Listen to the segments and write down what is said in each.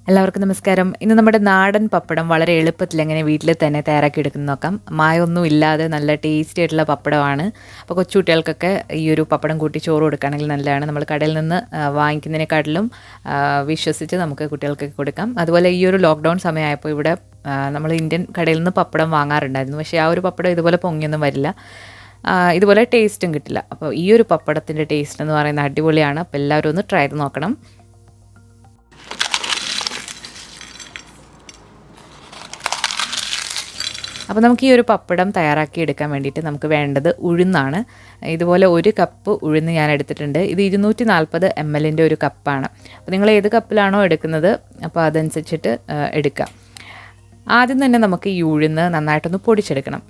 എല്ലാവർക്കും നമസ്കാരം. ഇന്ന് നമ്മുടെ നാടൻ പപ്പടം വളരെ എളുപ്പത്തിൽ എങ്ങനെ വീട്ടിൽ തന്നെ തയ്യാറാക്കി എടുക്കുന്നത് നോക്കാം. മായമൊന്നും ഇല്ലാതെ നല്ല ടേസ്റ്റി ആയിട്ടുള്ള പപ്പടമാണ്. അപ്പോൾ കൊച്ചുകുട്ടികൾക്കൊക്കെ ഈ ഒരു പപ്പടം കൂട്ടി ചോറ് കൊടുക്കുകയാണെങ്കിൽ നല്ലതാണ്. നമ്മൾ കടയിൽ നിന്ന് വാങ്ങിക്കുന്നതിനെക്കാട്ടിലും വിശ്വസിച്ച് നമുക്ക് കുട്ടികൾക്ക് കൊടുക്കാം. അതുപോലെ ഈ ഒരു ലോക്ക്ഡൗൺ സമയമായപ്പോൾ ഇവിടെ നമ്മൾ ഇന്ത്യൻ കടയിൽ നിന്ന് പപ്പടം വാങ്ങാറുണ്ടായിരുന്നു. പക്ഷേ ആ ഒരു പപ്പടം ഇതുപോലെ പൊങ്ങിയൊന്നും വരില്ല, ഇതുപോലെ ടേസ്റ്റും കിട്ടില്ല. അപ്പോൾ ഈ ഒരു പപ്പടത്തിൻ്റെ ടേസ്റ്റ് എന്ന് പറയുന്നത് അടിപൊളിയാണ്. അപ്പോൾ എല്ലാവരും ഒന്ന് ട്രൈ ചെയ്ത് നോക്കണം. അപ്പോൾ നമുക്ക് ഈ ഒരു പപ്പടം തയ്യാറാക്കി എടുക്കാൻ വേണ്ടിയിട്ട് നമുക്ക് വേണ്ടത് ഉഴുന്നാണ്. ഇതുപോലെ 1 കപ്പ് ഉഴുന്ന് ഞാൻ എടുത്തിട്ടുണ്ട്. ഇത് 240 ml ഒരു കപ്പാണ്. അപ്പോൾ നിങ്ങൾ ഏത് കപ്പിലാണോ എടുക്കുന്നത് അപ്പോൾ അതനുസരിച്ചിട്ട് എടുക്കുക. ആദ്യം തന്നെ നമുക്ക് ഈ ഉഴുന്ന് നന്നായിട്ടൊന്ന് പൊടിച്ചെടുക്കണം.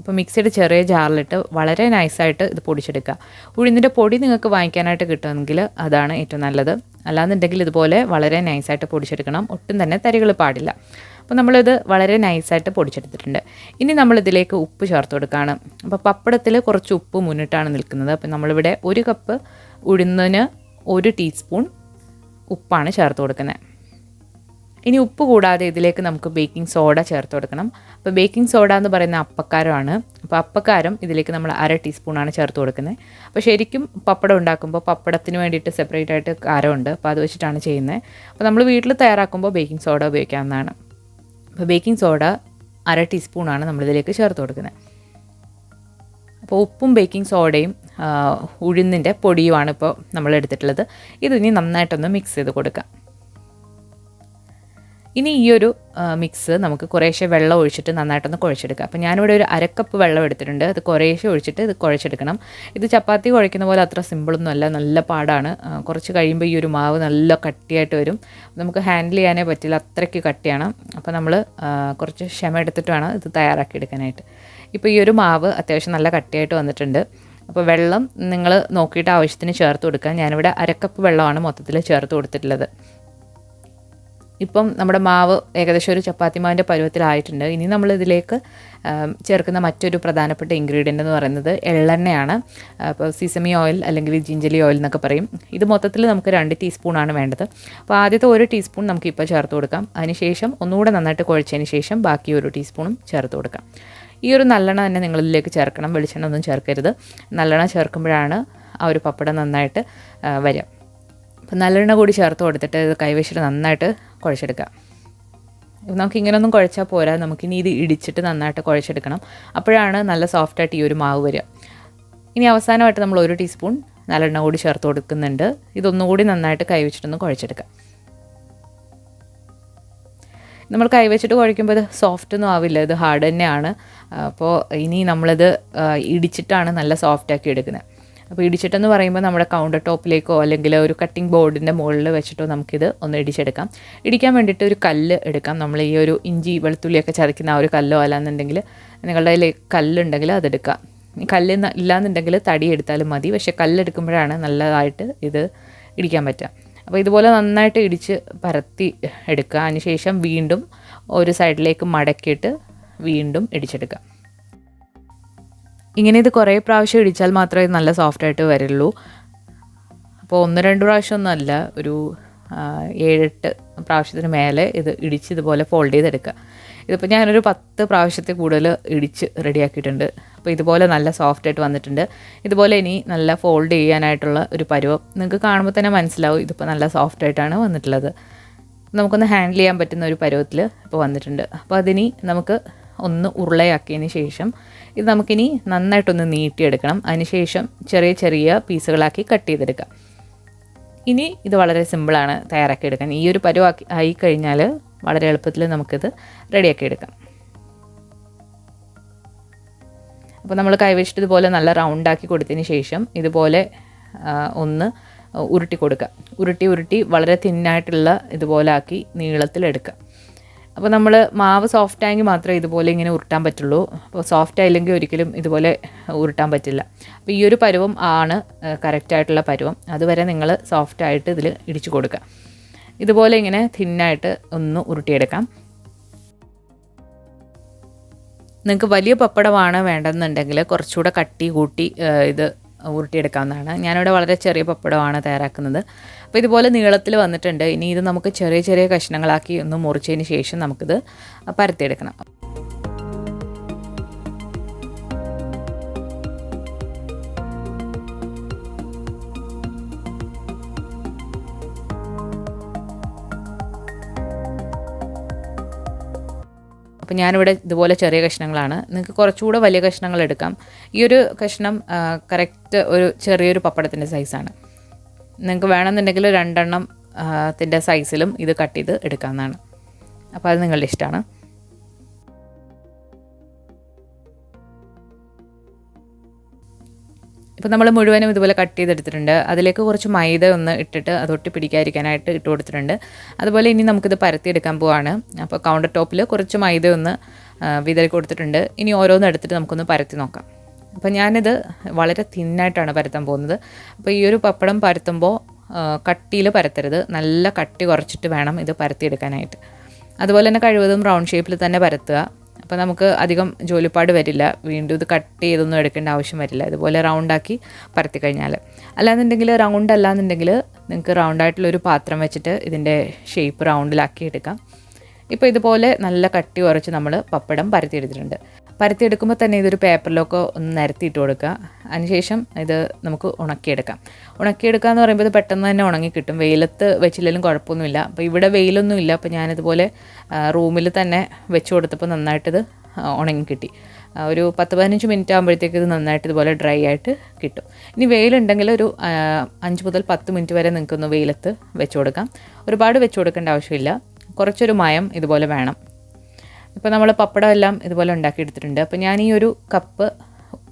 ഇപ്പോൾ മിക്സിയുടെ ചെറിയ ജാറിലിട്ട് വളരെ നൈസായിട്ട് ഇത് പൊടിച്ചെടുക്കുക. ഉഴുന്നിൻ്റെ പൊടി നിങ്ങൾക്ക് വാങ്ങിക്കാനായിട്ട് കിട്ടുമെങ്കിൽ അതാണ് ഏറ്റവും നല്ലത്. അല്ലാന്നുണ്ടെങ്കിൽ ഇതുപോലെ വളരെ നൈസായിട്ട് പൊടിച്ചെടുക്കണം. ഒട്ടും തന്നെ തരികൾ പാടില്ല. അപ്പോൾ നമ്മളിത് വളരെ നൈസായിട്ട് പൊടിച്ചെടുത്തിട്ടുണ്ട്. ഇനി നമ്മളിതിലേക്ക് ഉപ്പ് ചേർത്ത് കൊടുക്കുകയാണ്. അപ്പോൾ പപ്പടത്തിൽ കുറച്ച് ഉപ്പ് മുന്നിട്ടാണ് നിൽക്കുന്നത്. അപ്പോൾ നമ്മളിവിടെ 1 കപ്പ് ഉഴുന്നിന് 1 ടീസ്പൂൺ ഉപ്പാണ് ചേർത്ത് കൊടുക്കുന്നത്. ഇനി ഉപ്പ് കൂടാതെ ഇതിലേക്ക് നമുക്ക് ബേക്കിംഗ് സോഡ ചേർത്ത് കൊടുക്കണം. അപ്പോൾ ബേക്കിംഗ് സോഡ എന്ന് പറയുന്ന അപ്പക്കാരമാണ്. അപ്പോൾ അപ്പക്കാരം ഇതിലേക്ക് നമ്മൾ 1/2 ടീസ്പൂണാണ് ചേർത്ത് കൊടുക്കുന്നത്. അപ്പോൾ ശരിക്കും പപ്പടം ഉണ്ടാക്കുമ്പോൾ പപ്പടത്തിന് വേണ്ടിയിട്ട് സെപ്പറേറ്റ് ആയിട്ട് കാരമുണ്ട്. അപ്പോൾ അത് വെച്ചിട്ടാണ് ചെയ്യുന്നത്. അപ്പോൾ നമ്മൾ വീട്ടിൽ തയ്യാറാക്കുമ്പോൾ ബേക്കിംഗ് സോഡ ഉപയോഗിക്കാവുന്നതാണ്. അപ്പോൾ ബേക്കിംഗ് സോഡ 1/2 ടീസ്പൂണാണ് നമ്മളിതിലേക്ക് ചേർത്ത് കൊടുക്കുന്നത്. അപ്പോൾ ഉപ്പും ബേക്കിംഗ് സോഡയും ഉഴുന്നിൻ്റെ പൊടിയുമാണ് ഇപ്പോൾ നമ്മൾ എടുത്തിട്ടുള്ളത്. ഇതിനി നന്നായിട്ടൊന്ന് മിക്സ് ചെയ്ത് കൊടുക്കാം. ഇനി ഈ ഒരു മിക്സ് നമുക്ക് കുറേശ്ശെ വെള്ളം ഒഴിച്ചിട്ട് നന്നായിട്ടൊന്ന് കുഴച്ചെടുക്കുക. അപ്പോൾ ഞാനിവിടെ ഒരു 1/2 കപ്പ് വെള്ളം എടുത്തിട്ടുണ്ട്. അത് കുറേശ്ശെ ഒഴിച്ചിട്ട് ഇത് കുഴച്ചെടുക്കണം. ഇത് ചപ്പാത്തി കുഴയ്ക്കുന്ന പോലെ അത്ര സിമ്പിളൊന്നും അല്ല, നല്ല പാടാണ്. കുറച്ച് കഴിയുമ്പോൾ ഈ ഒരു മാവ് നല്ല കട്ടിയായിട്ട് വരും. നമുക്ക് ഹാൻഡിൽ ചെയ്യാനേ പറ്റില്ല, അത്രയ്ക്ക് കട്ടിയാണ്. അപ്പോൾ നമ്മൾ കുറച്ച് ക്ഷമ എടുത്തിട്ട് വേണം ഇത് തയ്യാറാക്കി എടുക്കാനായിട്ട്. ഇപ്പോൾ ഈ ഒരു മാവ് അത്യാവശ്യം നല്ല കട്ടിയായിട്ട് വന്നിട്ടുണ്ട്. അപ്പോൾ വെള്ളം നിങ്ങൾ നോക്കിയിട്ട് ആവശ്യത്തിന് ചേർത്ത് കൊടുക്കുക. ഞാനിവിടെ 1/2 കപ്പ് വെള്ളമാണ് മൊത്തത്തിൽ ചേർത്ത് കൊടുത്തിട്ടുള്ളത്. ഇപ്പം നമ്മുടെ മാവ് ഏകദേശം ഒരു ചപ്പാത്തി മാവിൻ്റെ പരുവത്തിലായിട്ടുണ്ട്. ഇനി നമ്മളിതിലേക്ക് ചേർക്കുന്ന മറ്റൊരു പ്രധാനപ്പെട്ട ഇൻഗ്രീഡിയൻ്റ് എന്ന് പറയുന്നത് എള്ളെണ്ണയാണ്. അപ്പോൾ സിസമി ഓയിൽ അല്ലെങ്കിൽ ജിഞ്ചലി ഓയിൽ എന്നൊക്കെ പറയും. ഇത് മൊത്തത്തിൽ നമുക്ക് 2 ടീസ്പൂണാണ് വേണ്ടത്. അപ്പോൾ ആദ്യത്തെ 1 ടീസ്പൂൺ നമുക്കിപ്പോൾ ചേർത്ത് കൊടുക്കാം. അതിനുശേഷം ഒന്നുകൂടെ നന്നായിട്ട് കുഴച്ചതിന് ശേഷം ബാക്കി 1 ടീസ്പൂണും ചേർത്ത് കൊടുക്കാം. ഈ ഒരു നല്ലെണ്ണ തന്നെ നിങ്ങളിതിലേക്ക് ചേർക്കണം, വെളിച്ചെണ്ണ ഒന്നും ചേർക്കരുത്. നല്ലെണ്ണ ചേർക്കുമ്പോഴാണ് ആ ഒരു പപ്പടം നന്നായിട്ട് വരിക. അപ്പോൾ നല്ലെണ്ണ കൂടി ചേർത്ത് കൊടുത്തിട്ട് ഇത് കൈവച്ചിട്ട് നന്നായിട്ട് കുഴച്ചെടുക്കുക. നമുക്ക് ഇങ്ങനെയൊന്നും കുഴച്ചാൽ പോരാ, നമുക്കിനി ഇത് ഇടിച്ചിട്ട് നന്നായിട്ട് കുഴച്ചെടുക്കണം. അപ്പോഴാണ് നല്ല സോഫ്റ്റായിട്ട് ഈ ഒരു മാവ് വരിക. ഇനി അവസാനമായിട്ട് നമ്മൾ 1 ടീസ്പൂൺ നല്ലെണ്ണ കൂടി ചേർത്ത് കൊടുക്കുന്നുണ്ട്. ഇതൊന്നുകൂടി നന്നായിട്ട് കൈവച്ചിട്ടൊന്ന് കുഴച്ചെടുക്കാം. നമ്മൾ കൈവച്ചിട്ട് കുഴയ്ക്കുമ്പോൾ ഇത് സോഫ്റ്റൊന്നും ആവില്ല, ഇത് ഹാർഡ് തന്നെയാണ്. അപ്പോൾ ഇനി നമ്മളിത് ഇടിച്ചിട്ടാണ് നല്ല സോഫ്റ്റാക്കി എടുക്കുന്നത്. അപ്പോൾ ഇടിച്ചിട്ടെന്ന് പറയുമ്പോൾ നമ്മുടെ കൗണ്ടർ ടോപ്പിലേക്കോ അല്ലെങ്കിൽ ഒരു കട്ടിംഗ് ബോർഡിൻ്റെ മുകളിൽ വെച്ചിട്ടോ നമുക്കിത് ഒന്ന് ഇടിച്ചെടുക്കാം. ഇടിക്കാൻ വേണ്ടിയിട്ട് ഒരു കല്ല് എടുക്കാം. നമ്മൾ ഈ ഒരു ഇഞ്ചി വെളുത്തുള്ളിയൊക്കെ ചതയ്ക്കുന്ന ആ ഒരു കല്ലോ അല്ലാന്നുണ്ടെങ്കിൽ നിങ്ങളുടെ കയ്യിൽ കല്ലുണ്ടെങ്കിൽ അതെടുക്കാം. കല്ല് ഇല്ലാന്നുണ്ടെങ്കിൽ തടി എടുത്താലും മതി. പക്ഷേ കല്ലെടുക്കുമ്പോഴാണ് നല്ലതായിട്ട് ഇത് ഇടിക്കാൻ പറ്റുക. അപ്പോൾ ഇതുപോലെ നന്നായിട്ട് ഇടിച്ച് പരത്തി എടുക്കുക. അതിനുശേഷം വീണ്ടും ഒരു സൈഡിലേക്ക് മടക്കിയിട്ട് വീണ്ടും ഇടിച്ചെടുക്കുക. ഇങ്ങനെ ഇത് കുറേ പ്രാവശ്യം ഇടിച്ചാൽ മാത്രമേ നല്ല സോഫ്റ്റായിട്ട് വരുള്ളൂ. അപ്പോൾ 1-2 പ്രാവശ്യമൊന്നുമല്ല, ഒരു 7-8 പ്രാവശ്യത്തിന് മേലെ ഇത് ഇടിച്ച് ഇതുപോലെ ഫോൾഡ് ചെയ്തെടുക്കുക. ഇതിപ്പോൾ ഞാനൊരു 10 പ്രാവശ്യത്തിൽ കൂടുതൽ ഇടിച്ച് റെഡിയാക്കിയിട്ടുണ്ട്. അപ്പോൾ ഇതുപോലെ നല്ല സോഫ്റ്റായിട്ട് വന്നിട്ടുണ്ട്. ഇതുപോലെ ഇനി നല്ല ഫോൾഡ് ചെയ്യാനായിട്ടുള്ള ഒരു പരുവം നിങ്ങൾക്ക് കാണുമ്പോൾ തന്നെ മനസ്സിലാവും. ഇതിപ്പോൾ നല്ല സോഫ്റ്റായിട്ടാണ് വന്നിട്ടുള്ളത്. നമുക്കൊന്ന് ഹാൻഡിൽ ചെയ്യാൻ പറ്റുന്ന ഒരു പരുവത്തിൽ ഇപ്പോൾ വന്നിട്ടുണ്ട്. അപ്പോൾ അതിനി നമുക്ക് ഒന്ന് ഉരുളയാക്കിയതിന് ശേഷം ഇത് നമുക്കിനി നന്നായിട്ടൊന്ന് നീട്ടിയെടുക്കണം. അതിനുശേഷം ചെറിയ ചെറിയ പീസുകളാക്കി കട്ട് ചെയ്തെടുക്കാം. ഇനി ഇത് വളരെ സിമ്പിളാണ് തയ്യാറാക്കി എടുക്കാൻ. ഈ ഒരു പരുവാക്കി ആയി കഴിഞ്ഞാൽ വളരെ എളുപ്പത്തിൽ നമുക്കിത് റെഡിയാക്കി എടുക്കാം. അപ്പോൾ നമ്മൾ കൈവച്ചിട്ട് ഇതുപോലെ നല്ല റൗണ്ടാക്കി കൊടുത്തതിന് ശേഷം ഇതുപോലെ ഒന്ന് ഉരുട്ടി കൊടുക്കുക. ഉരുട്ടി വളരെ തിന്നായിട്ടുള്ള ഇതുപോലെ ആക്കി നീളത്തിലെടുക്കുക. അപ്പോൾ നമ്മൾ മാവ് സോഫ്റ്റ് ആയെങ്കിൽ മാത്രമേ ഇതുപോലെ ഇങ്ങനെ ഉരുട്ടാൻ പറ്റുള്ളൂ. അപ്പോൾ സോഫ്റ്റ് ആയില്ലെങ്കിൽ ഒരിക്കലും ഇതുപോലെ ഉരുട്ടാൻ പറ്റില്ല. അപ്പോൾ ഈ ഒരു പരുവം ആണ് കറക്റ്റായിട്ടുള്ള പരുവം. അതുവരെ നിങ്ങൾ സോഫ്റ്റായിട്ട് ഇതിൽ ഇടിച്ചു കൊടുക്കുക. ഇതുപോലെ ഇങ്ങനെ തിന്നായിട്ട് ഒന്ന് ഉരുട്ടിയെടുക്കാം. നിങ്ങൾക്ക് വലിയ പപ്പടമാണ് വേണ്ടതെന്നുണ്ടെങ്കിൽ കുറച്ചുകൂടെ കട്ടി കൂട്ടി ഇത് ഉരുട്ടിയെടുക്കാവുന്നതാണ്. ഞാനിവിടെ വളരെ ചെറിയ പപ്പടമാണ് തയ്യാറാക്കുന്നത്. അപ്പോൾ ഇതുപോലെ നീളത്തിൽ വന്നിട്ടുണ്ട്. ഇനി ഇത് നമുക്ക് ചെറിയ ചെറിയ കഷ്ണങ്ങളാക്കി ഒന്ന് മുറിച്ചതിന് ശേഷം നമുക്കിത് പരത്തിയെടുക്കണം. അപ്പോൾ ഞാനിവിടെ ഇതുപോലെ ചെറിയ കഷ്ണങ്ങളാണ്. നിങ്ങൾക്ക് കുറച്ചുകൂടെ വലിയ കഷ്ണങ്ങൾ എടുക്കാം. ഈ ഒരു കഷ്ണം കറക്റ്റ് ഒരു ചെറിയൊരു പപ്പടത്തിൻ്റെ സൈസാണ്. നിങ്ങൾക്ക് വേണമെന്നുണ്ടെങ്കിൽ 2 എണ്ണത്തിൻ്റെ സൈസിലും ഇത് കട്ട് ചെയ്ത് എടുക്കാവുന്നതാണ്. അപ്പോൾ അത് നിങ്ങളുടെ ഇഷ്ടമാണ്. ഇപ്പോൾ നമ്മൾ മുഴുവനും ഇതുപോലെ കട്ട് ചെയ്തെടുത്തിട്ടുണ്ട്. അതിലേക്ക് കുറച്ച് മൈദ ഒന്ന് ഇട്ടിട്ട് അതൊട്ടി പിടിക്കാതിരിക്കാനായിട്ട് ഇട്ട് കൊടുത്തിട്ടുണ്ട്. അതുപോലെ ഇനി നമുക്കിത് പരത്തിയെടുക്കാൻ പോവാണ്. അപ്പോൾ കൗണ്ടർ ടോപ്പിൽ കുറച്ച് മൈദ ഒന്ന് വിതറി കൊടുത്തിട്ടുണ്ട്. ഇനി ഓരോന്ന് എടുത്തിട്ട് നമുക്കൊന്ന് പരത്തി നോക്കാം. അപ്പോൾ ഞാനിത് വളരെ തിന്നായിട്ടാണ് പരത്താൻ പോകുന്നത്. അപ്പോൾ ഈ ഒരു പപ്പടം പരത്തുമ്പോൾ കട്ടിയിൽ പരത്തരുത്, നല്ല കട്ടി കുറച്ചിട്ട് വേണം ഇത് പരത്തിയെടുക്കാനായിട്ട്. അതുപോലെ തന്നെ കഴിവതും റൗണ്ട് ഷേപ്പിൽ തന്നെ പരത്തുക. അപ്പോൾ നമുക്ക് അധികം ജോലിപ്പാട് വരില്ല. വീണ്ടും ഇത് കട്ട് ചെയ്തൊന്നും എടുക്കേണ്ട ആവശ്യം വരില്ല. ഇതുപോലെ റൗണ്ടാക്കി പരത്തി കഴിഞ്ഞാൽ. അല്ലാന്നുണ്ടെങ്കിൽ റൗണ്ട് അല്ലാന്നുണ്ടെങ്കിൽ നിങ്ങൾക്ക് റൗണ്ടായിട്ടുള്ളൊരു പാത്രം വെച്ചിട്ട് ഇതിൻ്റെ ഷേപ്പ് റൗണ്ടിലാക്കി എടുക്കാം. ഇപ്പോൾ ഇതുപോലെ നല്ല കട്ടി കുറച്ച് നമ്മൾ പപ്പടം പരത്തിയെടുത്തിട്ടുണ്ട്. പരത്തിയെടുക്കുമ്പോൾ തന്നെ ഇതൊരു പേപ്പറിലൊക്കെ ഒന്ന് നിരത്തിയിട്ട് കൊടുക്കുക. അതിനുശേഷം ഇത് നമുക്ക് ഉണക്കിയെടുക്കാം. ഉണക്കിയെടുക്കുക എന്ന് പറയുമ്പോൾ ഇത് പെട്ടെന്ന് തന്നെ ഉണങ്ങി കിട്ടും. വെയിലത്ത് വെച്ചില്ലെങ്കിലും കുഴപ്പമൊന്നുമില്ല. അപ്പോൾ ഇവിടെ വെയിലൊന്നുമില്ല. അപ്പോൾ ഞാനിതുപോലെ റൂമിൽ തന്നെ വെച്ച് കൊടുത്തപ്പോൾ നന്നായിട്ടിത് ഉണങ്ങി കിട്ടി. ഒരു 10-15 മിനിറ്റ് ആകുമ്പോഴത്തേക്ക് ഇത് നന്നായിട്ട് ഇതുപോലെ ഡ്രൈ ആയിട്ട് കിട്ടും. ഇനി വെയിലുണ്ടെങ്കിൽ ഒരു 5 മുതൽ 10 മിനിറ്റ് വരെ നിങ്ങൾക്കൊന്ന് വെയിലത്ത് വെച്ച് കൊടുക്കാം. ഒരുപാട് വെച്ച് കൊടുക്കേണ്ട ആവശ്യമില്ല. കുറച്ചൊരു മയം ഇതുപോലെ വേണം. ഇപ്പോൾ നമ്മൾ പപ്പടം എല്ലാം ഇതുപോലെ ഉണ്ടാക്കിയെടുത്തിട്ടുണ്ട്. അപ്പോൾ ഞാൻ ഈ ഒരു കപ്പ്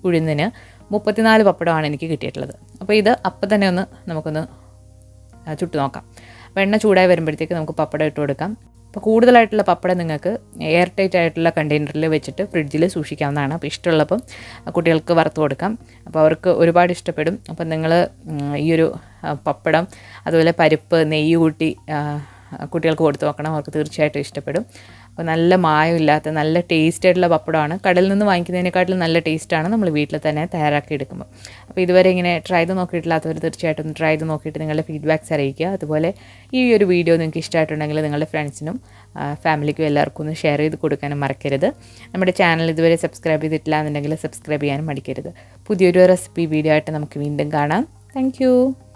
ഉഴുന്നിന് 34 പപ്പടമാണ് എനിക്ക് കിട്ടിയിട്ടുള്ളത്. അപ്പോൾ ഇത് അപ്പം തന്നെ നമുക്കൊന്ന് ചുട്ട് നോക്കാം. അപ്പോൾ എണ്ണ ചൂടായി വരുമ്പോഴത്തേക്ക് നമുക്ക് പപ്പടം ഇട്ട് കൊടുക്കാം. അപ്പോൾ കൂടുതലായിട്ടുള്ള പപ്പടം നിങ്ങൾക്ക് എയർ ടൈറ്റ് ആയിട്ടുള്ള കണ്ടെയ്നറിൽ വെച്ചിട്ട് ഫ്രിഡ്ജിൽ സൂക്ഷിക്കാവുന്നതാണ്. അപ്പോൾ ഇഷ്ടമുള്ളപ്പം കുട്ടികൾക്ക് വറുത്ത് കൊടുക്കാം. അപ്പോൾ അവർക്ക് ഒരുപാട് ഇഷ്ടപ്പെടും. അപ്പം നിങ്ങൾ ഈ ഒരു പപ്പടം അതുപോലെ പരിപ്പ് നെയ്യ് കൂട്ടി കുട്ടികൾക്ക് കൊടുത്തു നോക്കണം. അവർക്ക് തീർച്ചയായിട്ടും ഇഷ്ടപ്പെടും. അപ്പോൾ നല്ല മായമില്ലാത്ത നല്ല ടേസ്റ്റ് ആയിട്ടുള്ള പപ്പടമാണ്. കടലിൽ നിന്ന് വാങ്ങിക്കുന്നതിനേക്കാട്ടിലും നല്ല ടേസ്റ്റാണ് നമ്മൾ വീട്ടിൽ തന്നെ തയ്യാറാക്കി എടുക്കുമ്പോൾ. അപ്പോൾ ഇതുവരെ ഇങ്ങനെ ട്രൈ ചെയ്ത് നോക്കിയിട്ടില്ലാത്തവർ തീർച്ചയായിട്ടും ഒന്ന് ട്രൈ ചെയ്ത് നോക്കിയിട്ട് നിങ്ങളുടെ ഫീഡ്ബാക്ക്സ് അറിയിക്കുക. അതുപോലെ ഈ ഒരു വീഡിയോ നിങ്ങൾക്ക് ഇഷ്ടമായിട്ടുണ്ടെങ്കിൽ നിങ്ങളുടെ ഫ്രണ്ട്സിനും ഫാമിലിക്കും എല്ലാവർക്കും ഒന്ന് ഷെയർ ചെയ്ത് കൊടുക്കാനും മറക്കരുത്. നമ്മുടെ ചാനൽ ഇതുവരെ സബ്സ്ക്രൈബ് ചെയ്തിട്ടില്ല എന്നുണ്ടെങ്കിൽ സബ്സ്ക്രൈബ് ചെയ്യാനും മടിക്കരുത്. പുതിയൊരു റെസിപ്പി വീഡിയോ ആയിട്ട് നമുക്ക് വീണ്ടും കാണാം. താങ്ക്